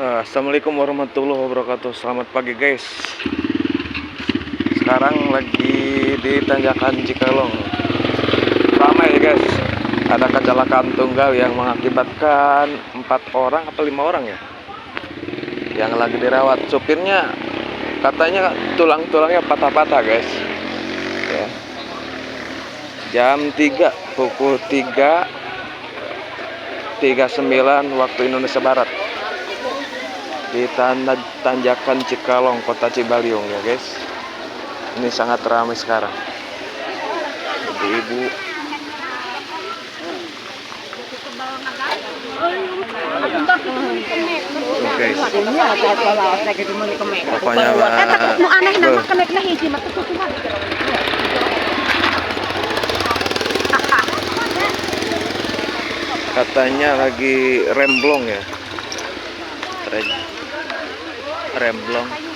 Assalamualaikum warahmatullahi wabarakatuh. Selamat pagi guys. Sekarang lagi di tanjakan Cikalong. Ramai guys. Ada kecelakaan tunggal yang mengakibatkan 4 orang atau 5 orang ya, yang lagi dirawat. Supirnya katanya tulang-tulangnya patah-patah guys ya. Jam 3, pukul 3.39 waktu Indonesia Barat di tanjakan Cikalong, Kota Cibaliung ya guys. Ini sangat ramai sekarang. Ibu-ibu. Guys. Pokoknya katanya lagi remblong ya. Remblong.